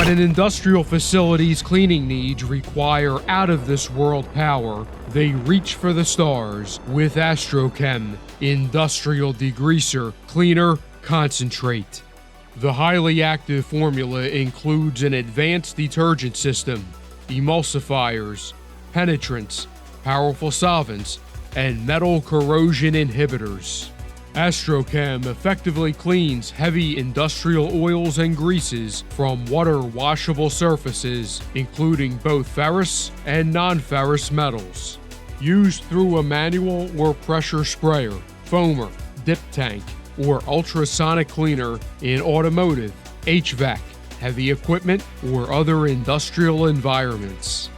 When an industrial facility's cleaning needs require out-of-this-world power, they reach for the stars with ASTRO-CHEM Industrial Degreaser Cleaner Concentrate. The highly active formula includes an advanced detergent system, emulsifiers, penetrants, powerful solvents, and metal corrosion inhibitors. ASTRO-CHEM effectively cleans heavy industrial oils and greases from water-washable surfaces, including both ferrous and non-ferrous metals. Used through a manual or pressure sprayer, foamer, dip tank, or ultrasonic cleaner in automotive, HVAC, heavy equipment, or other industrial environments.